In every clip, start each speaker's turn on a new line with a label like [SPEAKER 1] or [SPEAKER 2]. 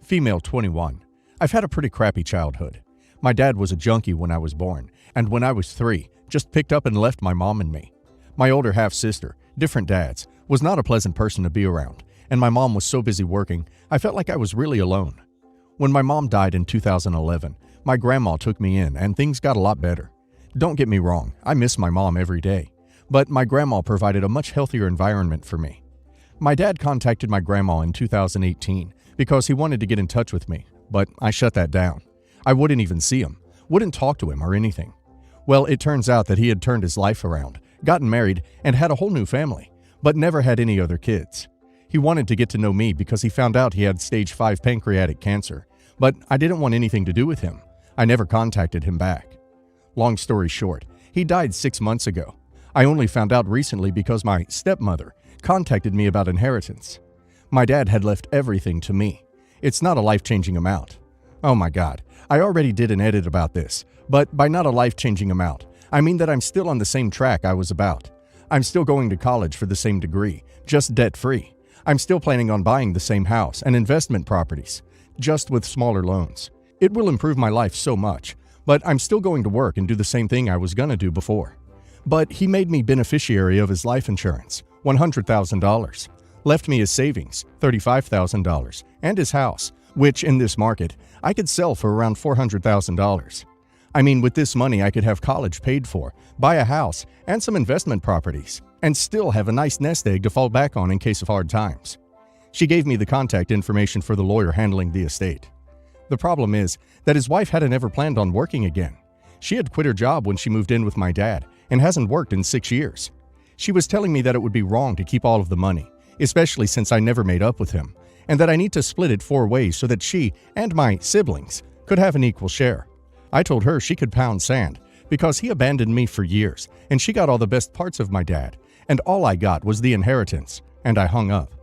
[SPEAKER 1] Female 21. I've had a pretty crappy childhood. My dad was a junkie when I was born, and when I was 3, just picked up and left my mom and me. My older half-sister, different dads, was not a pleasant person to be around, and my mom was so busy working, I felt like I was really alone. When my mom died in 2011, my grandma took me in and things got a lot better. Don't get me wrong, I miss my mom every day, but my grandma provided a much healthier environment for me. My dad contacted my grandma in 2018 because he wanted to get in touch with me, but I shut that down. I wouldn't even see him, wouldn't talk to him or anything. Well, it turns out that he had turned his life around, gotten married, and had a whole new family, but never had any other kids. He wanted to get to know me because he found out he had stage 5 pancreatic cancer, but I didn't want anything to do with him. I never contacted him back. Long story short, he died 6 months ago. I only found out recently because my stepmother contacted me about inheritance. My dad had left everything to me. It's not a life-changing amount. Oh my God, I already did an edit about this, but by not a life-changing amount, I mean that I'm still on the same track I was about. I'm still going to college for the same degree, just debt-free. I'm still planning on buying the same house and investment properties, just with smaller loans. It will improve my life so much, but I'm still going to work and do the same thing I was gonna do before. But he made me beneficiary of his life insurance, $100,000, left me his savings, $35,000, and his house, which in this market, I could sell for around $400,000. I mean, with this money, I could have college paid for, buy a house, and some investment properties, and still have a nice nest egg to fall back on in case of hard times. She gave me the contact information for the lawyer handling the estate. The problem is that his wife hadn't ever planned on working again. She had quit her job when she moved in with my dad and hasn't worked in 6 years. She was telling me that it would be wrong to keep all of the money, especially since I never made up with him, and that I need to split it 4 ways so that she and my siblings could have an equal share. I told her she could pound sand because he abandoned me for years and she got all the best parts of my dad, and all I got was the inheritance, and I hung up.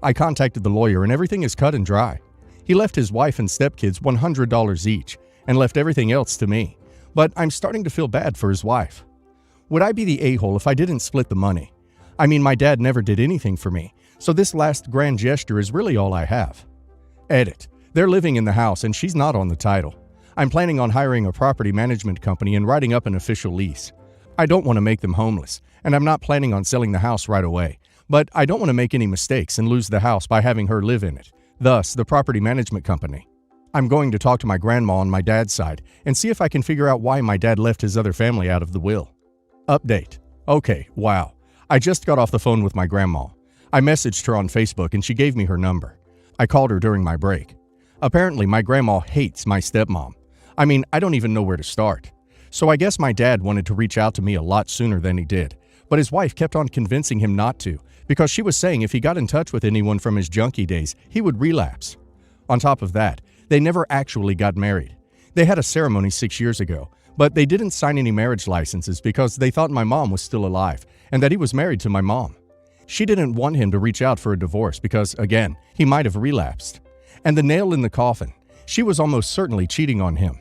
[SPEAKER 1] I contacted the lawyer and everything is cut and dry. He left his wife and stepkids $100 each and left everything else to me, but I'm starting to feel bad for his wife. Would I be the a-hole if I didn't split the money? I mean, my dad never did anything for me, so this last grand gesture is really all I have. Edit. They're living in the house and she's not on the title. I'm planning on hiring a property management company and writing up an official lease. I don't want to make them homeless, and I'm not planning on selling the house right away, but I don't want to make any mistakes and lose the house by having her live in it, thus the property management company. I'm going to talk to my grandma on my dad's side and see if I can figure out why my dad left his other family out of the will. Update. Okay, wow. I just got off the phone with my grandma. I messaged her on Facebook and she gave me her number. I called her during my break. Apparently, my grandma hates my stepmom. I mean, I don't even know where to start. So I guess my dad wanted to reach out to me a lot sooner than he did, but his wife kept on convincing him not to because she was saying if he got in touch with anyone from his junkie days, he would relapse. On top of that, they never actually got married. They had a ceremony 6 years ago, but they didn't sign any marriage licenses because they thought my mom was still alive and that he was married to my mom. She didn't want him to reach out for a divorce because, again, he might have relapsed. And the nail in the coffin, she was almost certainly cheating on him.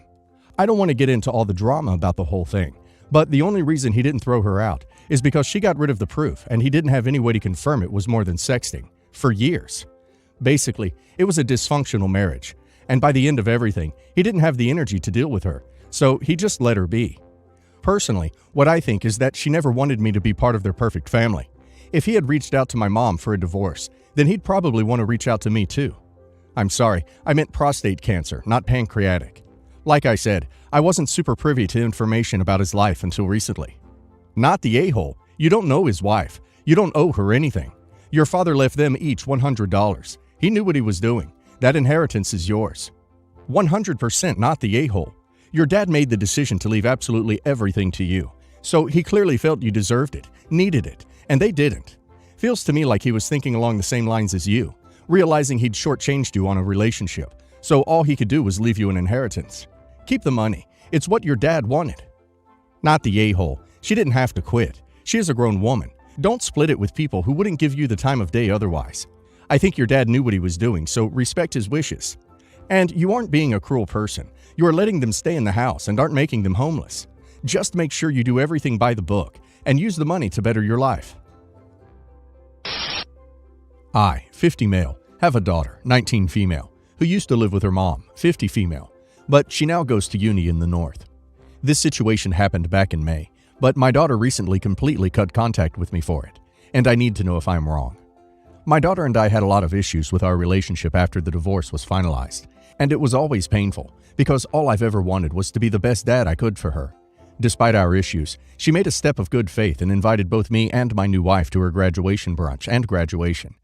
[SPEAKER 1] I don't want to get into all the drama about the whole thing, but the only reason he didn't throw her out is because she got rid of the proof and he didn't have any way to confirm it was more than sexting, for years. Basically, it was a dysfunctional marriage, and by the end of everything, he didn't have the energy to deal with her, so he just let her be. Personally, what I think is that she never wanted me to be part of their perfect family. If he had reached out to my mom for a divorce, then he'd probably want to reach out to me too. I'm sorry, I meant prostate cancer, not pancreatic. Like I said, I wasn't super privy to information about his life until recently. Not the a-hole. You don't know his wife. You don't owe her anything. Your father left them each $100. He knew what he was doing. That inheritance is yours. 100% not the a-hole. Your dad made the decision to leave absolutely everything to you. So he clearly felt you deserved it, needed it, and they didn't. Feels to me like he was thinking along the same lines as you, realizing he'd shortchanged you on a relationship, so all he could do was leave you an inheritance. Keep the money. It's what your dad wanted. Not the a-hole. She didn't have to quit. She is a grown woman. Don't split it with people who wouldn't give you the time of day otherwise. I think your dad knew what he was doing, so respect his wishes. And you aren't being a cruel person. You are letting them stay in the house and aren't making them homeless. Just make sure you do everything by the book and use the money to better your life. I, 50 male, have a daughter, 19 female, who used to live with her mom, 50 female, but she now goes to uni in the north. This situation happened back in May, but my daughter recently completely cut contact with me for it, and I need to know if I'm wrong. My daughter and I had a lot of issues with our relationship after the divorce was finalized, and it was always painful because all I've ever wanted was to be the best dad I could for her. Despite our issues, she made a step of good faith and invited both me and my new wife to her graduation brunch and graduation.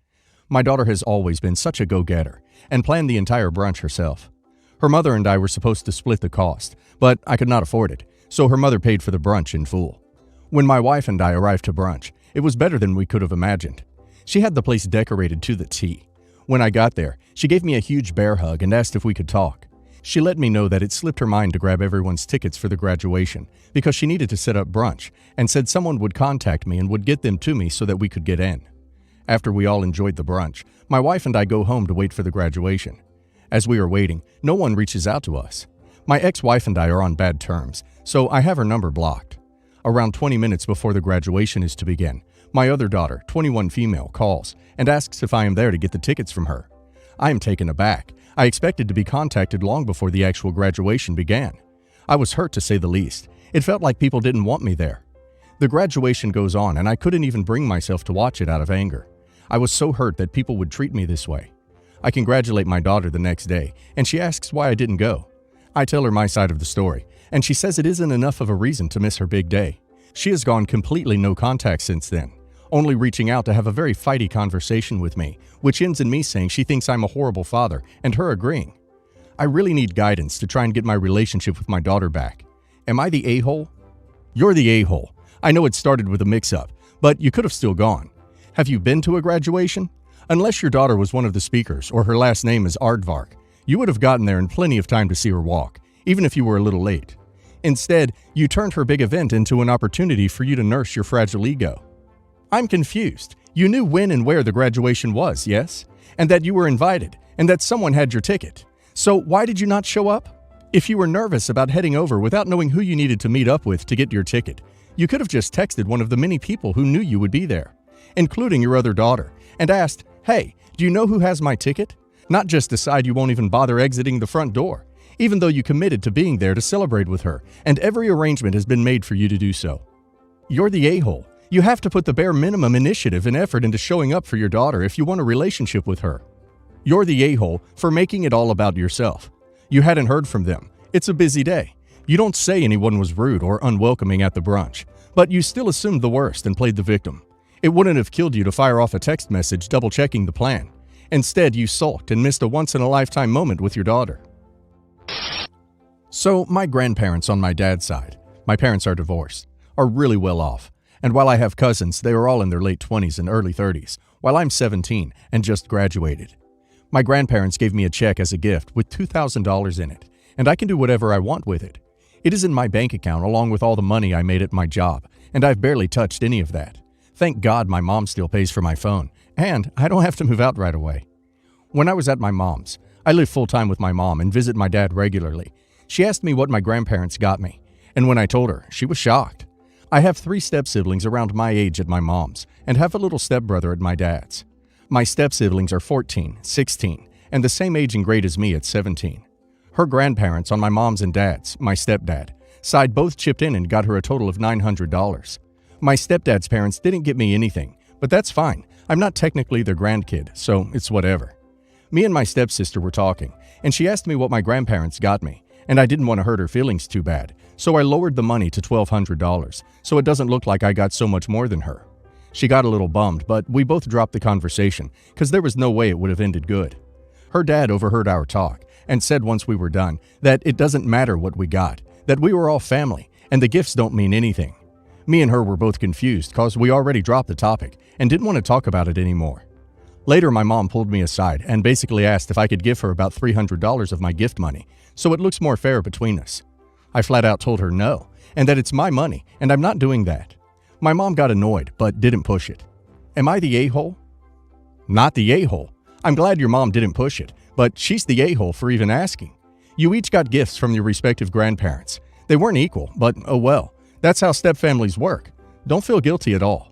[SPEAKER 1] My daughter has always been such a go-getter and planned the entire brunch herself. Her mother and I were supposed to split the cost, but I could not afford it, so her mother paid for the brunch in full. When my wife and I arrived to brunch, it was better than we could have imagined. She had the place decorated to the T. When I got there, she gave me a huge bear hug and asked if we could talk. She let me know that it slipped her mind to grab everyone's tickets for the graduation because she needed to set up brunch and said someone would contact me and would get them to me so that we could get in. After we all enjoyed the brunch, my wife and I go home to wait for the graduation. As we are waiting, no one reaches out to us. My ex-wife and I are on bad terms, so I have her number blocked. Around 20 minutes before the graduation is to begin, my other daughter, 21 female, calls and asks if I am there to get the tickets from her. I am taken aback. I expected to be contacted long before the actual graduation began. I was hurt to say the least. It felt like people didn't want me there. The graduation goes on and I couldn't even bring myself to watch it out of anger. I was so hurt that people would treat me this way. I congratulate my daughter the next day and she asks why I didn't go. I tell her my side of the story and she says it isn't enough of a reason to miss her big day. She has gone completely no contact since then, only reaching out to have a very fighty conversation with me, which ends in me saying she thinks I'm a horrible father and her agreeing. I really need guidance to try and get my relationship with my daughter back. Am I the a-hole? You're the a-hole. I know it started with a mix-up, but you could have still gone. Have you been to a graduation? Unless your daughter was one of the speakers or her last name is Aardvark, you would have gotten there in plenty of time to see her walk, even if you were a little late. Instead, you turned her big event into an opportunity for you to nurse your fragile ego. I'm confused. You knew when and where the graduation was, yes? And that you were invited, and that someone had your ticket. So why did you not show up? If you were nervous about heading over without knowing who you needed to meet up with to get your ticket, you could have just texted one of the many people who knew you would be there, including your other daughter, and asked, "Hey, do you know who has my ticket?" Not just decide you won't even bother exiting the front door, even though you committed to being there to celebrate with her, and every arrangement has been made for you to do so. You're the a-hole. You have to put the bare minimum initiative and effort into showing up for your daughter if you want a relationship with her. You're the a-hole for making it all about yourself. You hadn't heard from them. It's a busy day. You don't say anyone was rude or unwelcoming at the brunch, but you still assumed the worst and played the victim. It wouldn't have killed you to fire off a text message double-checking the plan. Instead, you sulked and missed a once-in-a-lifetime moment with your daughter. So, my grandparents on my dad's side, my parents are divorced, are really well off. And while I have cousins, they are all in their late 20s and early 30s, while I'm 17 and just graduated. My grandparents gave me a check as a gift with $2,000 in it, and I can do whatever I want with it. It is in my bank account along with all the money I made at my job, and I've barely touched any of that. Thank God my mom still pays for my phone, and I don't have to move out right away. When I was at my mom's, I live full-time with my mom and visit my dad regularly. She asked me what my grandparents got me, and when I told her, she was shocked. I have 3 step-siblings around my age at my mom's and have a little stepbrother at my dad's. My step-siblings are 14, 16, and the same age and grade as me at 17. Her grandparents on my mom's and dad's, my stepdad, side both chipped in and got her a total of $900. My stepdad's parents didn't get me anything, but that's fine. I'm not technically their grandkid, so it's whatever. Me and my stepsister were talking, and she asked me what my grandparents got me, and I didn't want to hurt her feelings too bad, so I lowered the money to $1,200, so it doesn't look like I got so much more than her. She got a little bummed, but we both dropped the conversation, because there was no way it would have ended good. Her dad overheard our talk, and said once we were done, that it doesn't matter what we got, that we were all family, and the gifts don't mean anything. Me and her were both confused, cause we already dropped the topic, and didn't want to talk about it anymore. Later, my mom pulled me aside and basically asked if I could give her about $300 of my gift money, so it looks more fair between us. I flat out told her no, and that it's my money, and I'm not doing that. My mom got annoyed, but didn't push it. Am I the a-hole? Not the a-hole. I'm glad your mom didn't push it, but she's the a-hole for even asking. You each got gifts from your respective grandparents. They weren't equal, but oh well. That's how stepfamilies work. Don't feel guilty at all.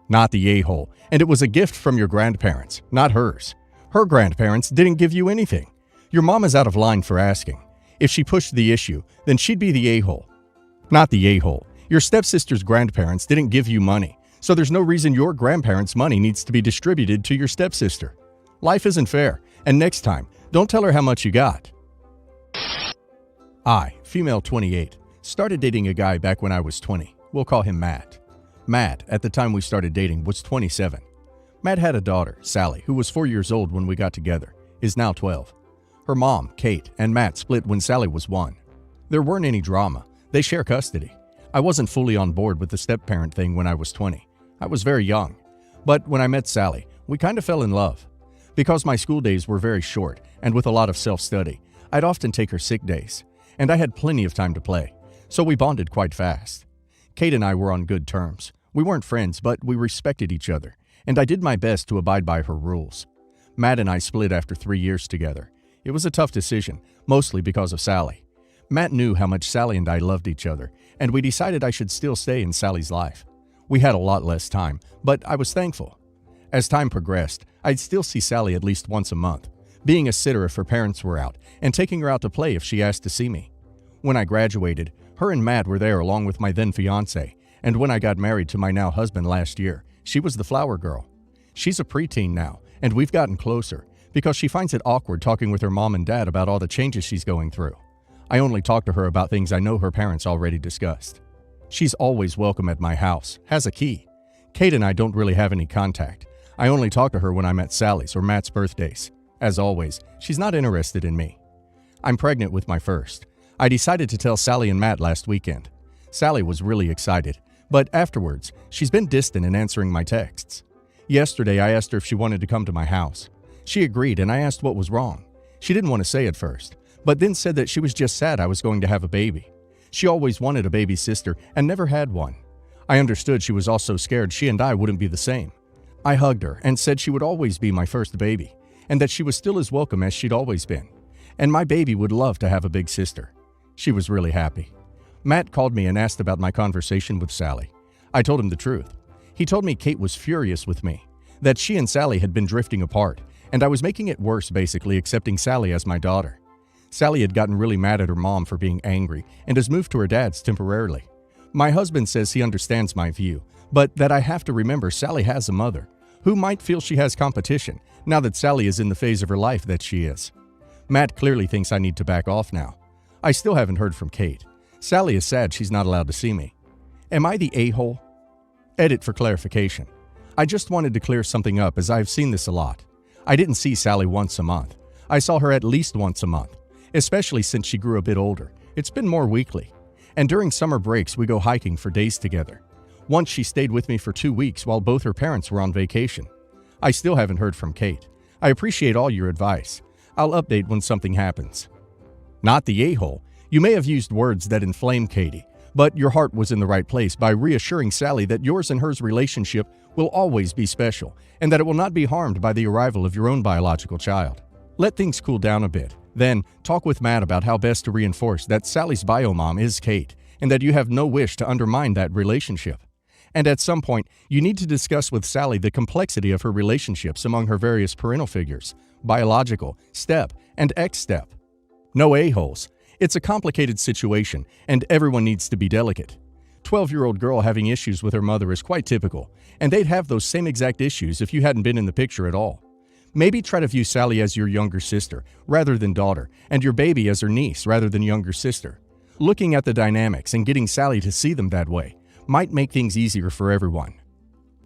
[SPEAKER 1] Not the a-hole, and it was a gift from your grandparents, not hers. Her grandparents didn't give you anything. Your mom is out of line for asking. If she pushed the issue, then she'd be the a-hole. Not the a-hole. Your stepsister's grandparents didn't give you money, so there's no reason your grandparents' money needs to be distributed to your stepsister. Life isn't fair, and next time, don't tell her how much you got. I, female 28, started dating a guy back when I was 20. We'll call him Matt. Matt, at the time we started dating, was 27. Matt had a daughter, Sally, who was 4 years old when we got together, is now 12. Her mom, Kate, and Matt split when Sally was 1. There weren't any drama. They share custody. I wasn't fully on board with the step-parent thing when I was 20. I was very young. But when I met Sally, we kind of fell in love. Because my school days were very short, and with a lot of self-study, I'd often take her sick days, and I had plenty of time to play, so we bonded quite fast. Kate and I were on good terms. We weren't friends, but we respected each other, and I did my best to abide by her rules. Matt and I split after 3 years together. It was a tough decision, mostly because of Sally. Matt knew how much Sally and I loved each other, and we decided I should still stay in Sally's life. We had a lot less time, but I was thankful. As time progressed, I'd still see Sally at least once a month, being a sitter if her parents were out, and taking her out to play if she asked to see me. When I graduated, her and Matt were there along with my then fiancé, and when I got married to my now husband last year, she was the flower girl. She's a preteen now, and we've gotten closer, because she finds it awkward talking with her mom and dad about all the changes she's going through. I only talk to her about things I know her parents already discussed. She's always welcome at my house, has a key. Kate and I don't really have any contact. I only talk to her when I'm at Sally's or Matt's birthdays. As always, she's not interested in me. I'm pregnant with my first. I decided to tell Sally and Matt last weekend. Sally was really excited, but afterwards, she's been distant in answering my texts. Yesterday, I asked her if she wanted to come to my house. She agreed, and I asked what was wrong. She didn't want to say at first, but then said that she was just sad I was going to have a baby. She always wanted a baby sister and never had one. I understood she was also scared she and I wouldn't be the same. I hugged her and said she would always be my first baby, and that she was still as welcome as she'd always been, and my baby would love to have a big sister. She was really happy. Matt called me and asked about my conversation with Sally. I told him the truth. He told me Kate was furious with me, that she and Sally had been drifting apart, and I was making it worse basically accepting Sally as my daughter. Sally had gotten really mad at her mom for being angry and has moved to her dad's temporarily. My husband says he understands my view, but that I have to remember Sally has a mother, who might feel she has competition now that Sally is in the phase of her life that she is. Matt clearly thinks I need to back off now. I still haven't heard from Kate. Sally is sad she's not allowed to see me. Am I the a-hole? Edit for clarification. I just wanted to clear something up as I've seen this a lot. I didn't see Sally once a month. I saw her at least once a month, especially since she grew a bit older. It's been more weekly. And during summer breaks, we go hiking for days together. Once she stayed with me for 2 weeks while both her parents were on vacation. I still haven't heard from Kate. I appreciate all your advice. I'll update when something happens. Not the a-hole. You may have used words that inflame Katie, but your heart was in the right place by reassuring Sally that yours and hers relationship will always be special and that it will not be harmed by the arrival of your own biological child. Let things cool down a bit. Then, talk with Matt about how best to reinforce that Sally's biomom is Kate and that you have no wish to undermine that relationship. And at some point, you need to discuss with Sally the complexity of her relationships among her various parental figures, biological, step, and ex-step. No a-holes. It's a complicated situation, and everyone needs to be delicate. 12-year-old girl having issues with her mother is quite typical, and they'd have those same exact issues if you hadn't been in the picture at all. Maybe try to view Sally as your younger sister rather than daughter, and your baby as her niece rather than younger sister. Looking at the dynamics and getting Sally to see them that way might make things easier for everyone.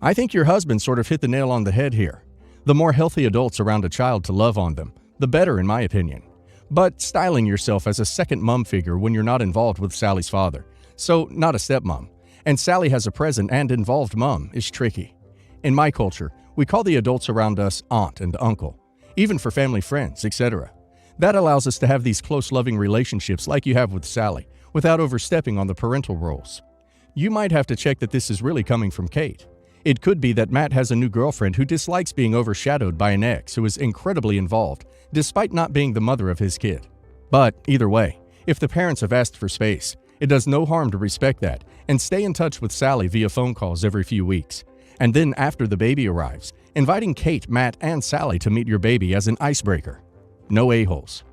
[SPEAKER 1] I think your husband sort of hit the nail on the head here. The more healthy adults around a child to love on them, the better in my opinion. But styling yourself as a second mom figure when you're not involved with Sally's father, so not a stepmom, and Sally has a present and involved mom is tricky. In my culture, we call the adults around us aunt and uncle, even for family friends, etc. That allows us to have these close loving relationships like you have with Sally, without overstepping on the parental roles. You might have to check that this is really coming from Kate. It could be that Matt has a new girlfriend who dislikes being overshadowed by an ex who is incredibly involved, despite not being the mother of his kid. But either way, if the parents have asked for space, it does no harm to respect that and stay in touch with Sally via phone calls every few weeks. And then after the baby arrives, inviting Kate, Matt, and Sally to meet your baby as an icebreaker. No a-holes.